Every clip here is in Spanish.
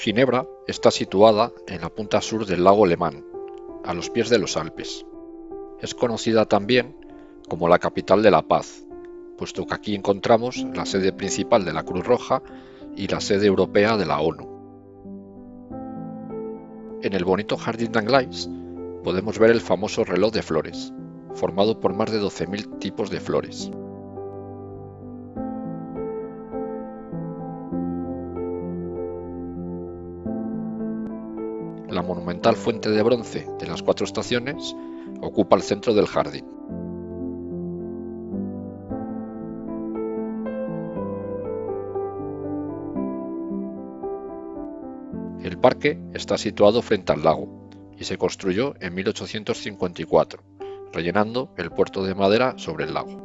Ginebra está situada en la punta sur del lago Le Mans, a los pies de los Alpes. Es conocida también como la capital de la paz, puesto que aquí encontramos la sede principal de la Cruz Roja y la sede europea de la ONU. En el bonito Jardín d'Anglais podemos ver el famoso reloj de flores, formado por más de 12.000 tipos de flores. La monumental fuente de bronce de las 4 estaciones ocupa el centro del jardín. El parque está situado frente al lago y se construyó en 1854, rellenando el puerto de madera sobre el lago.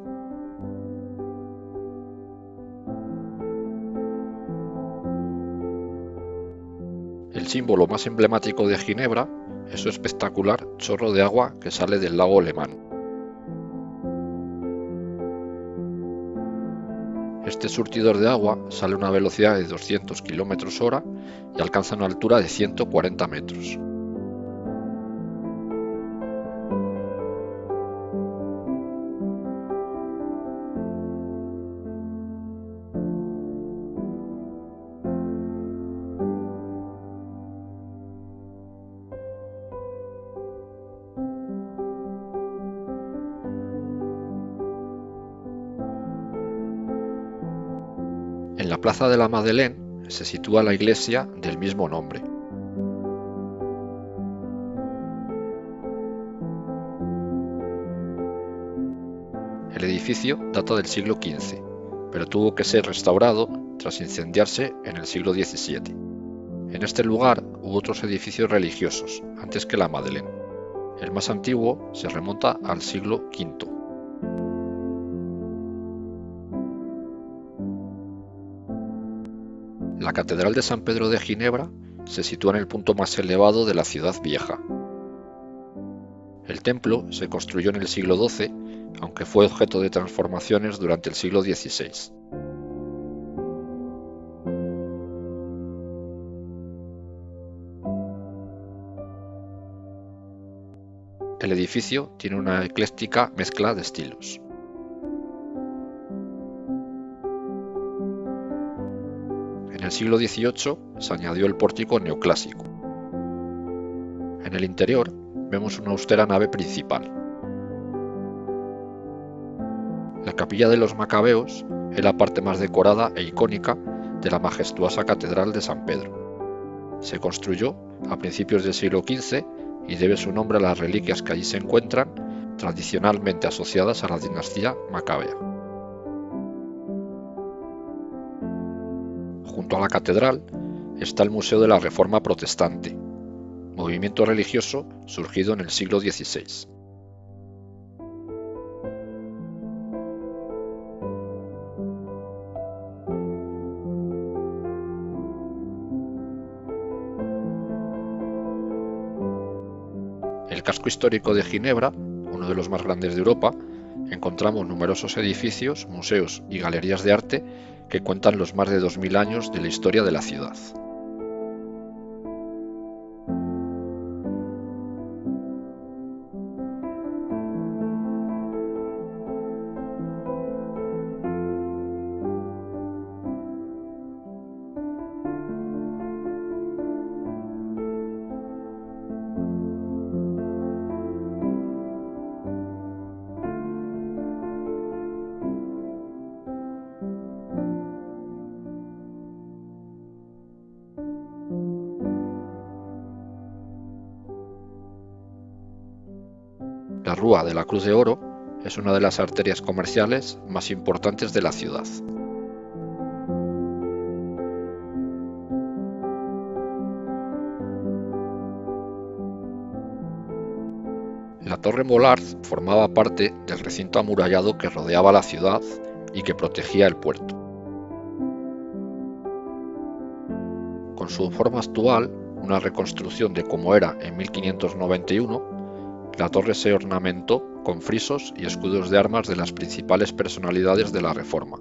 El símbolo más emblemático de Ginebra es su espectacular chorro de agua que sale del lago Le Mans. Este surtidor de agua sale a una velocidad de 200 km/h y alcanza una altura de 140 metros. En la plaza de la Madeleine se sitúa la iglesia del mismo nombre. El edificio data del siglo XV, pero tuvo que ser restaurado tras incendiarse en el siglo XVII. En este lugar hubo otros edificios religiosos antes que la Madeleine. El más antiguo se remonta al siglo V. La Catedral de San Pedro de Ginebra se sitúa en el punto más elevado de la ciudad vieja. El templo se construyó en el siglo XII, aunque fue objeto de transformaciones durante el siglo XVI. El edificio tiene una ecléctica mezcla de estilos. En el siglo XVIII se añadió el pórtico neoclásico. En el interior vemos una austera nave principal. La capilla de los Macabeos es la parte más decorada e icónica de la majestuosa Catedral de San Pedro. Se construyó a principios del siglo XV y debe su nombre a las reliquias que allí se encuentran, tradicionalmente asociadas a la dinastía macabea. Junto a la catedral está el Museo de la Reforma Protestante, movimiento religioso surgido en el siglo XVI. En el casco histórico de Ginebra, uno de los más grandes de Europa, encontramos numerosos edificios, museos y galerías de arte que cuentan los más de 2000 años de la historia de la ciudad. La Rúa de la Cruz de Oro es una de las arterias comerciales más importantes de la ciudad. La Torre Mollard formaba parte del recinto amurallado que rodeaba la ciudad y que protegía el puerto. Con su forma actual, una reconstrucción de como era en 1591, la torre se ornamentó con frisos y escudos de armas de las principales personalidades de la Reforma,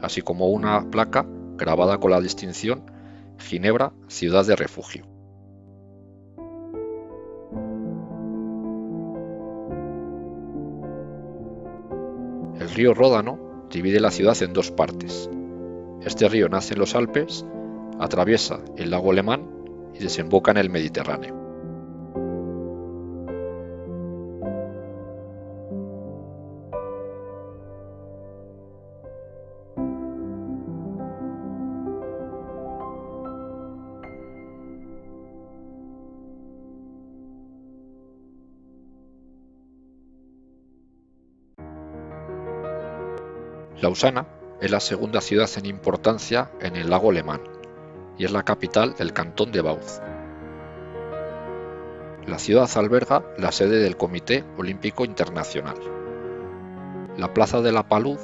así como una placa grabada con la distinción Ginebra, ciudad de refugio. El río Ródano divide la ciudad en dos partes. Este río nace en los Alpes, atraviesa el lago Le Mans y desemboca en el Mediterráneo. Lausana es la segunda ciudad en importancia en el lago Le Mans y es la capital del cantón de Vaud. La ciudad alberga la sede del Comité Olímpico Internacional. En la plaza de la Palude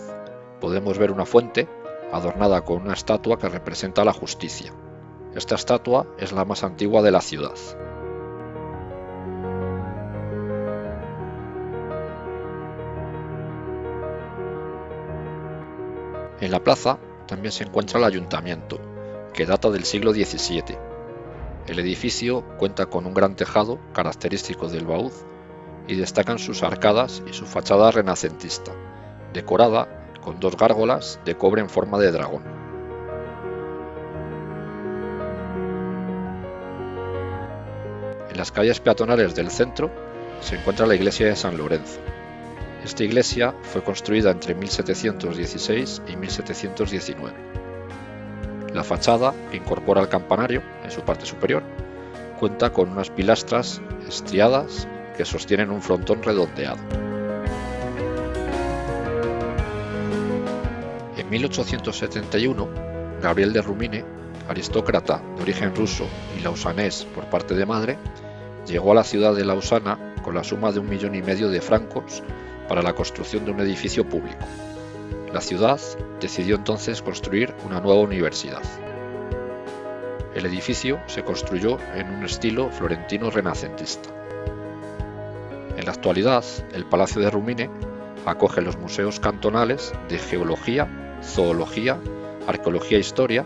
podemos ver una fuente adornada con una estatua que representa la justicia. Esta estatua es la más antigua de la ciudad. En la plaza también se encuentra el ayuntamiento, que data del siglo XVII. El edificio cuenta con un gran tejado característico del Vaud y destacan sus arcadas y su fachada renacentista, decorada con dos gárgolas de cobre en forma de dragón. En las calles peatonales del centro se encuentra la iglesia de San Lorenzo. Esta iglesia fue construida entre 1716 y 1719. La fachada, que incorpora el campanario en su parte superior, cuenta con unas pilastras estriadas que sostienen un frontón redondeado. En 1871, Gabriel de Rumine, aristócrata de origen ruso y lausanés por parte de madre, llegó a la ciudad de Lausana con la suma de 1,5 millones de francos para la construcción de un edificio público. La ciudad decidió entonces construir una nueva universidad. El edificio se construyó en un estilo florentino renacentista. En la actualidad, el Palacio de Rumine acoge los museos cantonales de Geología, Zoología, Arqueología e Historia,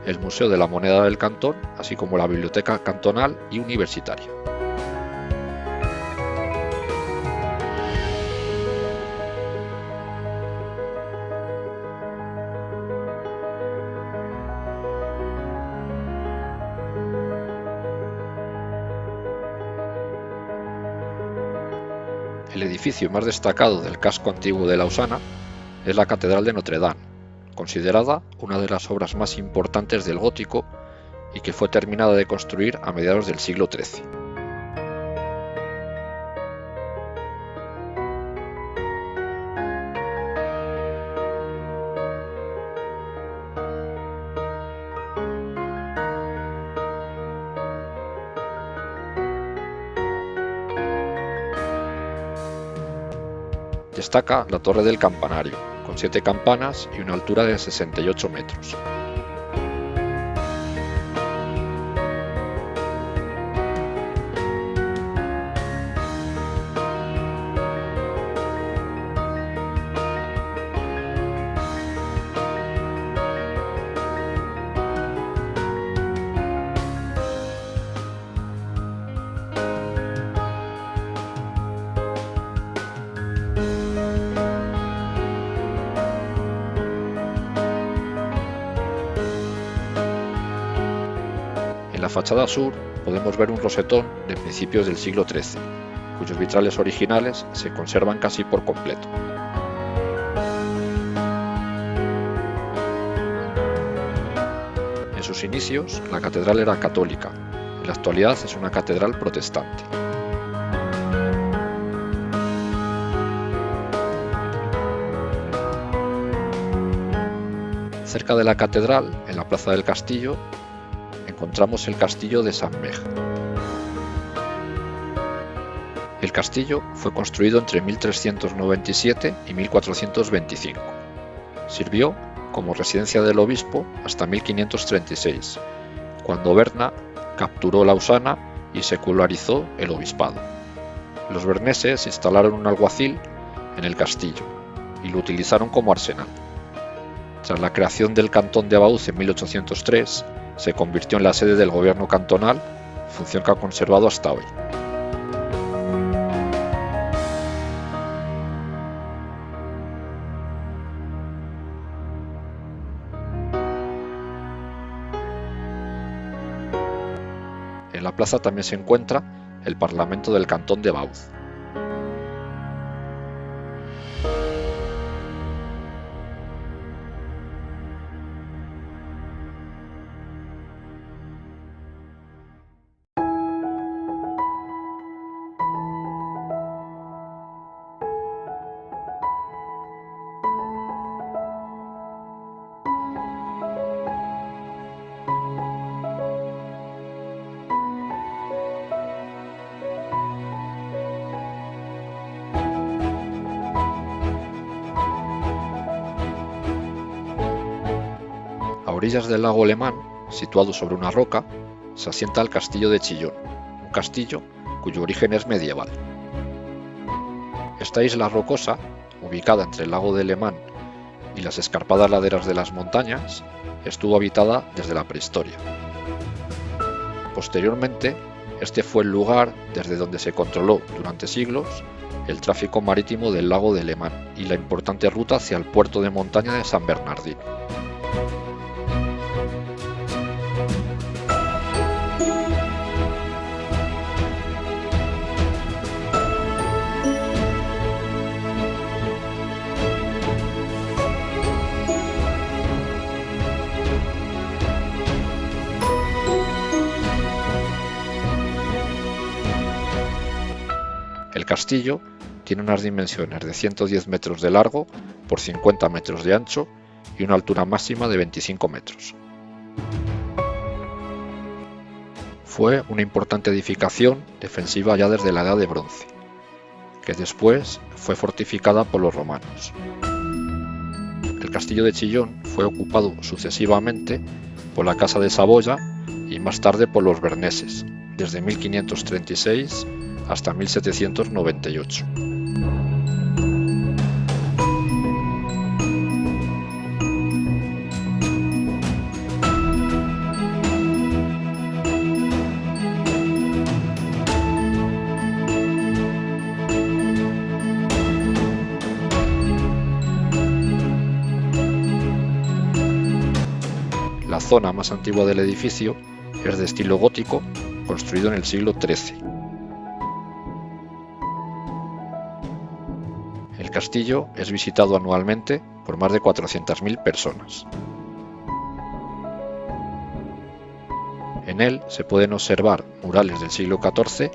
el Museo de la Moneda del Cantón, así como la Biblioteca Cantonal y Universitaria. El edificio más destacado del casco antiguo de Lausana es la Catedral de Notre Dame, considerada una de las obras más importantes del gótico y que fue terminada de construir a mediados del siglo XIII. Destaca la torre del campanario, con 7 campanas y una altura de 68 metros. En la fachada sur podemos ver un rosetón de principios del siglo XIII, cuyos vitrales originales se conservan casi por completo. En sus inicios, la catedral era católica, en la actualidad es una catedral protestante. Cerca de la catedral, en la plaza del castillo, encontramos el castillo de Saint-Meg. El castillo fue construido entre 1397 y 1425. Sirvió como residencia del obispo hasta 1536, cuando Berna capturó Lausana y secularizó el obispado. Los berneses instalaron un alguacil en el castillo y lo utilizaron como arsenal. Tras la creación del cantón de Vaud en 1803, se convirtió en la sede del gobierno cantonal, función que ha conservado hasta hoy. En la plaza también se encuentra el Parlamento del Cantón de Vaud. A orillas del lago Le Mans, situado sobre una roca, se asienta el castillo de Chillón, un castillo cuyo origen es medieval. Esta isla rocosa, ubicada entre el lago de Le Mans y las escarpadas laderas de las montañas, estuvo habitada desde la prehistoria. Posteriormente, este fue el lugar desde donde se controló durante siglos el tráfico marítimo del lago de Le Mans y la importante ruta hacia el puerto de montaña de San Bernardino. El castillo tiene unas dimensiones de 110 metros de largo por 50 metros de ancho y una altura máxima de 25 metros. Fue una importante edificación defensiva ya desde la Edad de Bronce, que después fue fortificada por los romanos. El castillo de Chillón fue ocupado sucesivamente por la Casa de Saboya y más tarde por los berneses, desde 1536 hasta 1798. La zona más antigua del edificio es de estilo gótico, construido en el siglo XIII. El castillo es visitado anualmente por más de 400.000 personas. En él se pueden observar murales del siglo XIV,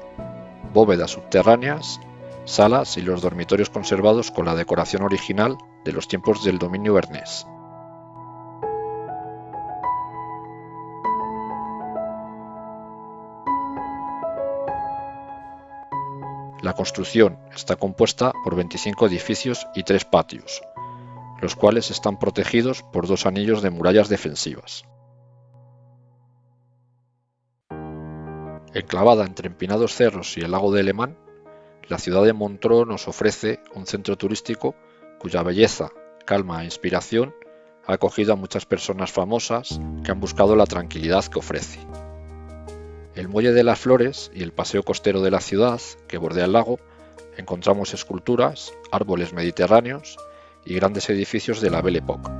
bóvedas subterráneas, salas y los dormitorios conservados con la decoración original de los tiempos del dominio bernés. La construcción está compuesta por 25 edificios y 3 patios, los cuales están protegidos por 2 anillos de murallas defensivas. Enclavada entre empinados cerros y el lago de Le Mans, la ciudad de Montreux nos ofrece un centro turístico cuya belleza, calma e inspiración ha acogido a muchas personas famosas que han buscado la tranquilidad que ofrece. El Muelle de las Flores y el paseo costero de la ciudad, que bordea el lago, encontramos esculturas, árboles mediterráneos y grandes edificios de la Belle Époque.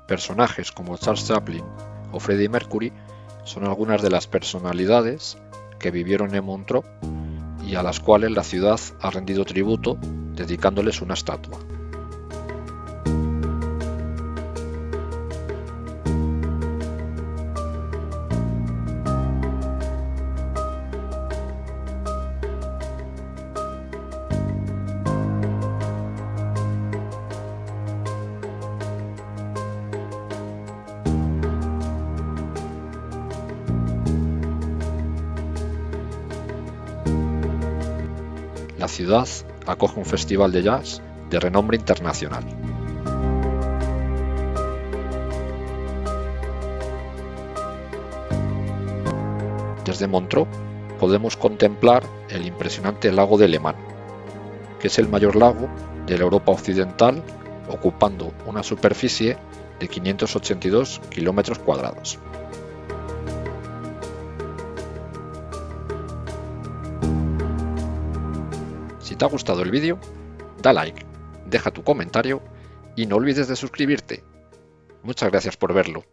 Personajes como Charles Chaplin o Freddie Mercury son algunas de las personalidades que vivieron en Montreux y a las cuales la ciudad ha rendido tributo dedicándoles una estatua. La ciudad acoge un festival de jazz de renombre internacional. Desde Montreux podemos contemplar el impresionante lago de Le Mans, que es el mayor lago de la Europa occidental ocupando una superficie de 582 kilómetros cuadrados. Si te ha gustado el vídeo, da like, deja tu comentario y no olvides de suscribirte. Muchas gracias por verlo.